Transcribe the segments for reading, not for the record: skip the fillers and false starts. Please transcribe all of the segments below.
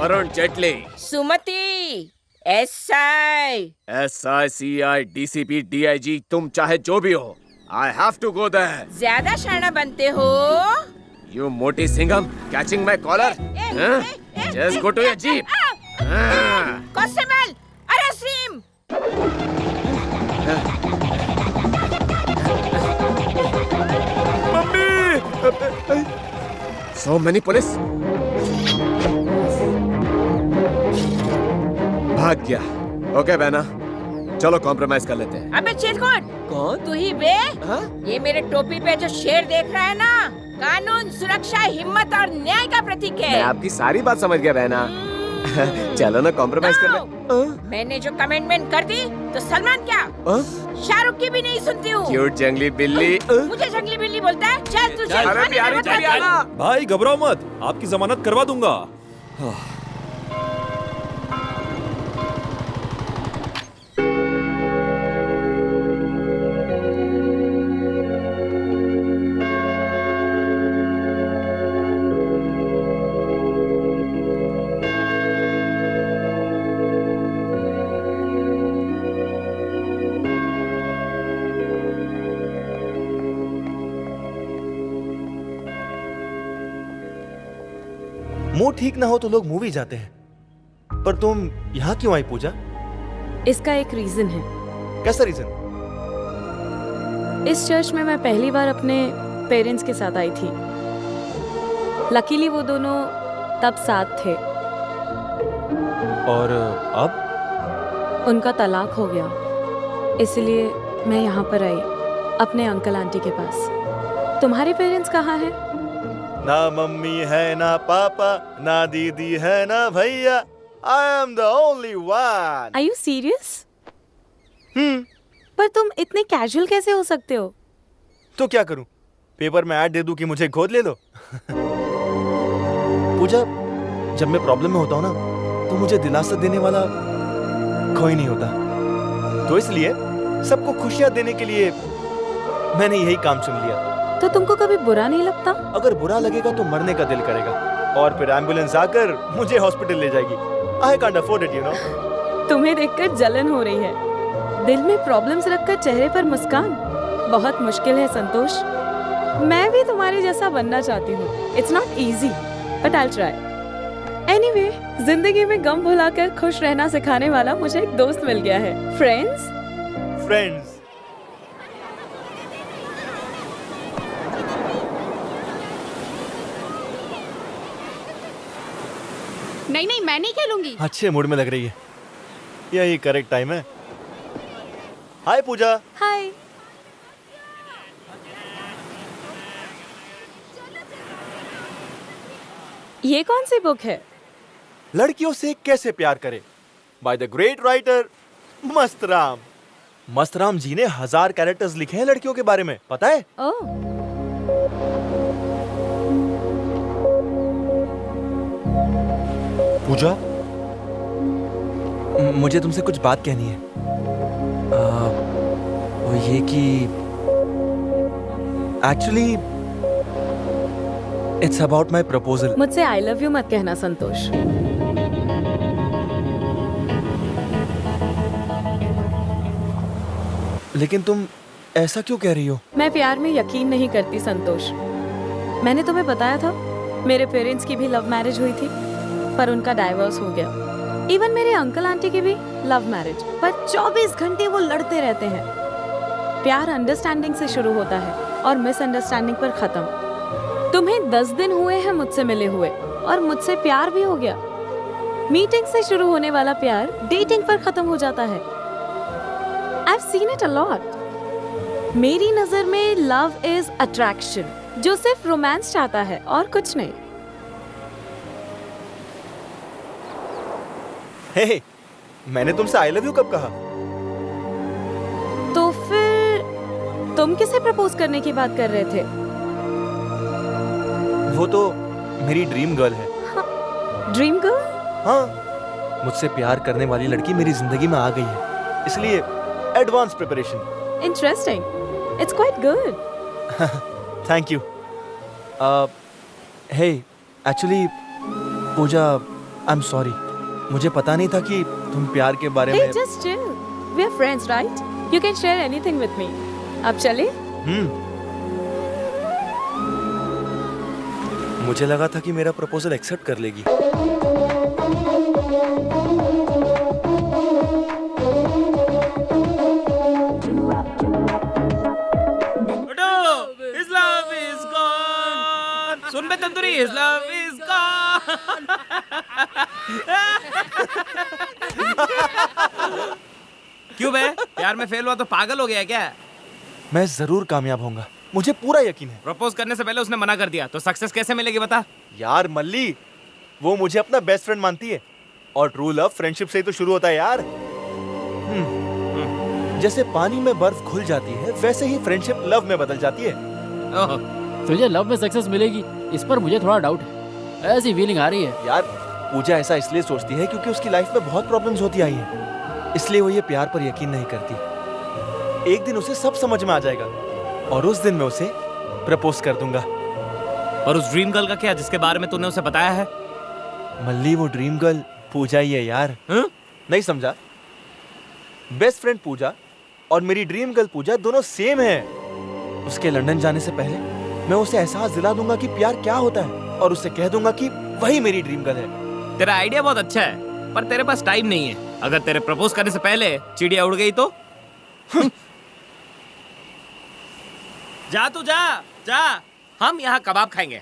वरुण जेटली। सुमति, SI। SICI DCP DIG, तुम चाहे जो भी हो, I have to go there. ज्यादा शाना बनते हो। You मोटी Singham, catching my collar? Just go to your jeep. Constable, arrest him. Mummy! So many police. भाग गया। ओके बहना, चलो कॉम्प्रोमाइज कर लेते हैं। अबे चिरकुट, कौन? तू ही बे? हाँ? ये मेरे टोपी पे जो शेर देख रहा है ना, कानून, सुरक्षा, हिम्मत और न्याय का प्रतीक है। मैं आपकी सारी बात समझ गया बहना। चलो ना कॉम्प्रोमाइज कर ले। मैंने जो कमिटमेंट कर दी तो सलमान क्या, शाहरुख की भी नहीं सुनती हूँ। क्यूट जंगली बिल्ली। मुझे जंगली बिल्ली बोलता है? चल तुझे अरे प्यारी चली आना। भाई घबराओ मत, आपकी जमानत करवा दूंगा। मूड ठीक ना हो तो लोग मूवी जाते हैं, पर तुम यहाँ क्यों आई पूजा? इसका एक रीजन है। कैसा रीजन? इस चर्च में मैं पहली बार अपने पेरेंट्स के साथ आई थी। लकीली वो दोनों तब साथ थे। और अब? उनका तलाक हो गया, इसलिए मैं यहाँ पर आई अपने अंकल आंटी के पास। तुम्हारे पेरेंट्स कहाँ हैं? ना मम्मी है ना पापा, ना दीदी है ना भैया। I am the only one. Are you serious? पर तुम इतने कैजुअल कैसे हो सकते हो? तो क्या करूं? पेपर में ऐड दे दूं कि मुझे गोद ले लो? पूजा, जब मैं प्रॉब्लम में होता हूं ना, तो मुझे दिलासा देने वाला कोई नहीं होता। तो इसलिए सबको खुशियां देने के लिए मैंने यही काम चुन लिया। तो तुमको कभी बुरा नहीं लगता? अगर बुरा लगेगा तो मरने का दिल करेगा, और फिर एम्बुलेंस आकर मुझे हॉस्पिटल ले जाएगी। I can't afford it, you know. तुम्हें देखकर जलन हो रही है। दिल में प्रॉब्लम्स रखकर चेहरे पर मुस्कान बहुत मुश्किल है संतोष। मैं भी तुम्हारे जैसा बनना चाहती हूँ। It's not easy, but I try. Anyway, जिंदगी में गम भुलाकर खुश रहना सिखाने वाला मुझे एक दोस्त मिल गया है। फ्रेंड्स। नहीं, मैं नहीं खेलूंगी। अच्छे मूड में लग रही है, यही करेक्ट टाइम है। हाय पूजा। हाय। ये कौन सी बुक है? लड़कियों से कैसे प्यार करें, by the great writer Mastram. Mastram ji ने 1000 कैरेक्टर्स लिखे हैं लड़कियों के बारे में, पता है? ओह। पूजा, मुझे तुमसे कुछ बात कहनी है। वो ये कि actually it's about my proposal. मुझसे आई लव यू मत कहना संतोष। लेकिन तुम ऐसा क्यों कह रही हो? मैं प्यार में यकीन नहीं करती संतोष। मैंने तुम्हें बताया था मेरे पेरेंट्स की भी लव मैरिज हुई थी, पर उनका डाइवोर्स हो गया। इवन मेरे अंकल आंटी की भी लव मैरिज, पर 24 घंटे वो लड़ते रहते हैं। प्यार अंडरस्टैंडिंग से शुरू होता है और मिसअंडरस्टैंडिंग पर खत्म। तुम्हें 10 दिन हुए हैं मुझसे मिले हुए, और मुझसे प्यार भी हो गया। मीटिंग से शुरू होने वाला प्यार डेटिंग पर खत्म हो जाता है। I've seen it a lot. मेरी नजर में लव इज अट्रैक्शन, जो सिर्फ रोमांस चाहता है और कुछ नहीं। हे, मैंने तुमसे आई लव यू कब कहा? तो फिर तुम किसे प्रपोज करने की बात कर रहे थे? वो तो मेरी ड्रीम गर्ल है। Dream girl? हाँ, मुझसे प्यार करने वाली लड़की मेरी जिंदगी में आ गई है, इसलिए advance preparation. Interesting, it's quite good. Thank you. Hey, actually Pooja, I am sorry, मुझे पता नहीं था कि तुम प्यार के बारे Hey, में। just chill. We are friends, right? You can share anything with me. अब चले? मुझे लगा था कि मेरा प्रपोजल एक्सेप्ट कर लेगी। His love is gone. Soon bay tandoori, his love is gone. क्यों बे? प्यार में फेल हुआ तो पागल हो गया क्या? मैं जरूर कामयाब होऊंगा, मुझे पूरा यकीन है। प्रपोज करने से पहले उसने मना कर दिया तो सक्सेस कैसे मिलेगी बता? यार मल्ली, वो मुझे अपना बेस्ट फ्रेंड मानती है और ट्रू लव फ्रेंडशिप से ही तो शुरू होता है यार। जैसे पानी में बर्फ घुल जाती है, वैसे ही फ्रेंडशिप लव में बदल जाती है। ओह, तुझे लव में सक्सेस मिलेगी इस पर मुझे थोड़ा डाउट है। ऐसी फीलिंग आ रही है। यार पूजा ऐसा इसलिए सोचती है क्योंकि उसकी लाइफ में बहुत प्रॉब्लम्स होती आई हैं, इसलिए वो ये प्यार पर यकीन नहीं करती। एक दिन उसे सब समझ में आ जाएगा और उस दिन मैं उसे प्रपोज कर दूंगा। और उस ड्रीम गर्ल का क्या जिसके बारे में तूने उसे बताया है? मल्ली, वो ड्रीम गर्ल पूजा ही है यार। नहीं समझा? बेस्ट फ्रेंड पूजा और मेरी ड्रीम गर्ल पूजा दोनों सेम है। उसके लंदन जाने से पहले मैं उसे एहसास दिला दूंगा कि प्यार क्या होता है और उसे कह दूंगा कि वही मेरी ड्रीम गर्ल है। तेरा आइडिया बहुत अच्छा है पर तेरे पास टाइम नहीं है। अगर तेरे प्रपोज करने से पहले चिड़िया उड़ गई तो? जा तू जा जा, हम यहाँ कबाब खाएंगे।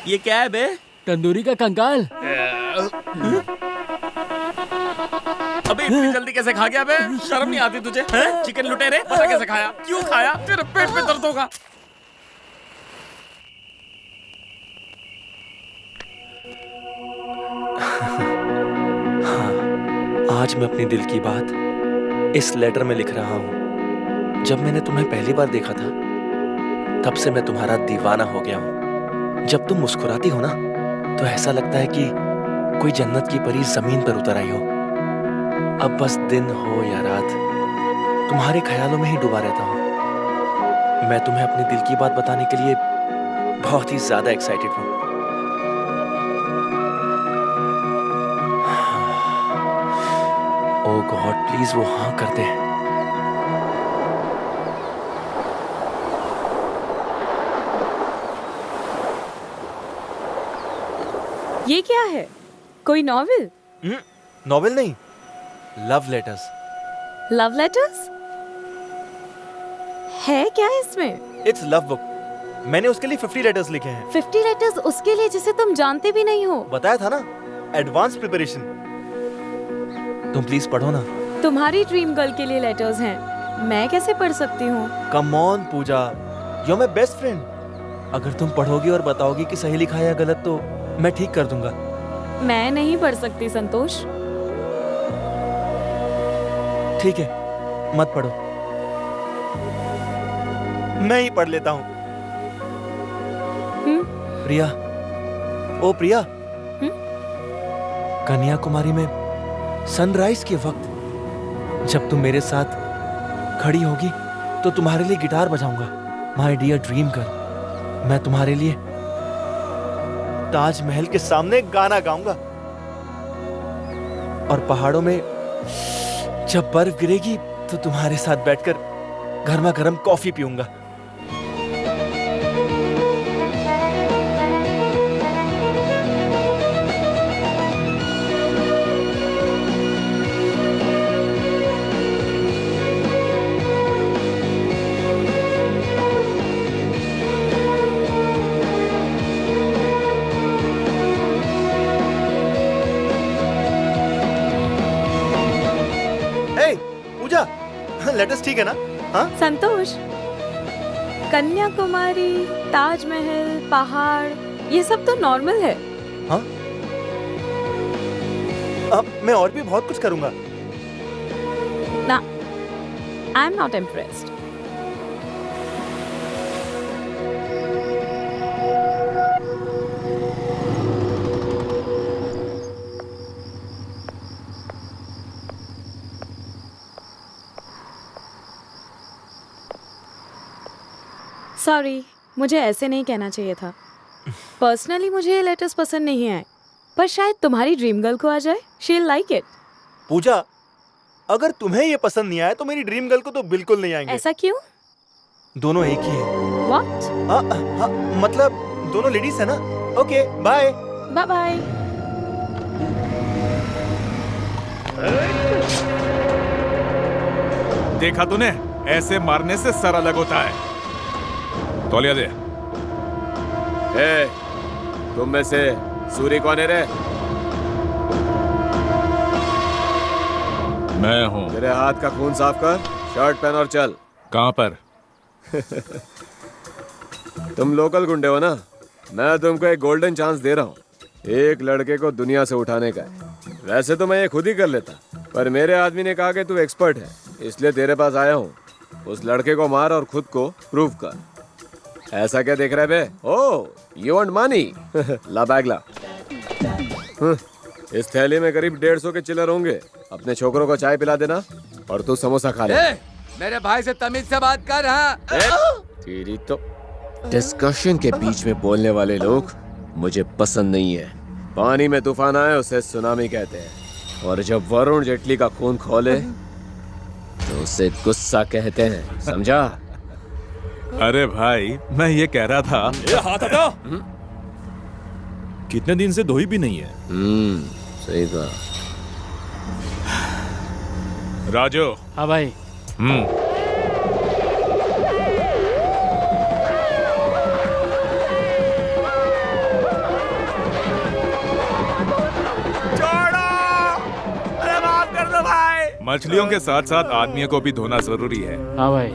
ये क्या है बे? तंदूरी का कंकाल। अबे इतनी जल्दी कैसे खा गया बे? शर्म नहीं आती तुझे? चिकन लुटेरे, पता कैसे खाया? क्यों खाया? तेरे पेट में दर्द होगा। आज मैं अपनी दिल की बात इस लेटर में लिख रहा हूँ। जब मैंने तुम्हें पहली बार देखा था तब से मैं तुम्हारा दीवाना हो गया हूँ। जब तुम मुस्कुराती हो ना तो ऐसा लगता है कि कोई जन्नत की परी जमीन पर उतर आई हो। अब बस दिन हो या रात तुम्हारे ख्यालों में ही डूबा रहता हूँ। मैं तुम्हें अपनी दिल की बात बताने के लिए बहुत ही ज्यादा एक्साइटेड हूँ। ओ गॉड, प्लीज वो हाँ कर दे। ये क्या है? कोई नॉवेल? नॉवेल नहीं, लव लेटर्स। Love letters? है क्या इसमें? It's love book. मैंने उसके लिए 50 लेटर्स लिखे हैं। 50 लेटर्स उसके लिए जिसे तुम जानते भी नहीं हो। बताया था ना, एडवांस प्रिपरेशन। तुम प्लीज पढ़ो ना। तुम्हारी ड्रीम गर्ल के लिए लेटर्स हैं, मैं कैसे पढ़ सकती हूँ? Come on Pooja, you are my best friend. अगर तुम पढ़ोगी और बताओगी कि सही लिखा है या गलत तो मैं ठीक कर दूंगा। मैं नहीं पढ़ सकती संतोष। ठीक है, मत पढ़ो, मैं ही पढ़ लेता हूँ। प्रिया, ओ प्रिया, कन्याकुमारी में सनराइज के वक्त जब तुम मेरे साथ खड़ी होगी तो तुम्हारे लिए गिटार बजाऊंगा। माय डियर ड्रीम गर्ल, मैं तुम्हारे लिए ताजमहल के सामने गाना गाऊंगा और पहाड़ों में जब बर्फ गिरेगी तो तुम्हारे साथ बैठकर गर्मा गर्म कॉफी पीऊंगा। पूजा, लेटेस्ट ठीक है ना? हाँ संतोष, कन्याकुमारी, ताजमहल, पहाड़, ये सब तो नॉर्मल है। हाँ, अब मैं और भी बहुत कुछ करूंगा। ना, I am not impressed. Sorry, मुझे ऐसे नहीं कहना चाहिए था। पर्सनली मुझे ये लेटर्स पसंद नहीं आए, पर शायद तुम्हारी ड्रीम गर्ल को आ जाए। She will like it. Pooja, अगर तुम्हें ये पसंद नहीं आया तो मेरी ड्रीम गर्ल को तो बिल्कुल नहीं आएंगे। ऐसा क्यों? दोनों एक ही है। व्हाट? हाँ, मतलब दोनों लेडीज है ना। Okay, bye. Bye bye. देखा तूने, ऐसे मारने से सर अलग होता है। तौलिया दे। ए, तुम में से सूरी कौन है रे? मैं हूँ। तेरे हाथ का खून साफ कर, शर्ट पहन और चल। कहाँ पर? तुम लोकल गुंडे हो ना, मैं तुमको एक गोल्डन चांस दे रहा हूँ। एक लड़के को दुनिया से उठाने का है। वैसे तो मैं ये खुद ही कर लेता, पर मेरे आदमी ने कहा कि तू एक्सपर्ट है, इसलिए तेरे पास आया हूँ। उस लड़के को मार और खुद को प्रूव कर। ऐसा क्या देख रहा है बे? Oh, you want money? ला बैग ला। इस थैली में करीब 150 के चिल्लर होंगे। अपने छोकरों को चाय पिला देना और तू समोसा खा ले। मेरे भाई से तमीज से बात कर। हाँ, तेरी तो डिस्कशन के बीच में बोलने वाले लोग मुझे पसंद नहीं है। पानी में तूफान आए उसे सुनामी कहते हैं, और जब वरुण जेटली का खून खोले तो उसे गुस्सा कहते हैं, समझा? अरे भाई, मैं ये कह रहा था। हाथ हटा। कितने दिन से धोई भी नहीं है। सही कहा। राजू। हाँ भाई। मछलियों के साथ साथ आदमियों को भी धोना जरूरी है। हाँ भाई।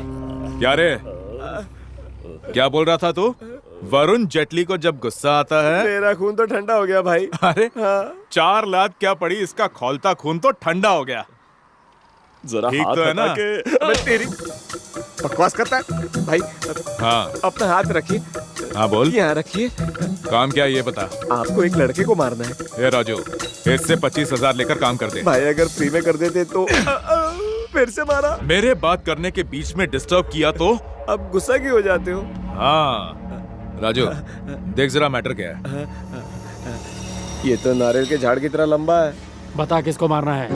क्या रे, क्या बोल रहा था तू? वरुण जेटली को जब गुस्सा आता है, मेरा खून तो ठंडा हो गया भाई। अरे 4 लात क्या पड़ी, इसका खौलता खून तो ठंडा हो गया। जरा ठीक हाथ तो है ना? हटा के। अबे तेरी बकवास करता है भाई। हाँ अपना हाथ रखिए। हाँ, बोल। यहाँ रखिए। काम क्या है ये बता। आपको एक लड़के को मारना है। ये राजू, इससे 25,000 लेकर काम कर दे। भाई अगर फ्री में कर देते तो। फिर से मारा। मेरे बात करने के बीच में डिस्टर्ब किया तो अब गुस्सा क्यों हो जाते हो? हाँ राजू, देख जरा मैटर क्या है। ये तो नारियल के झाड़ की तरह लंबा है। बता किसको मारना है?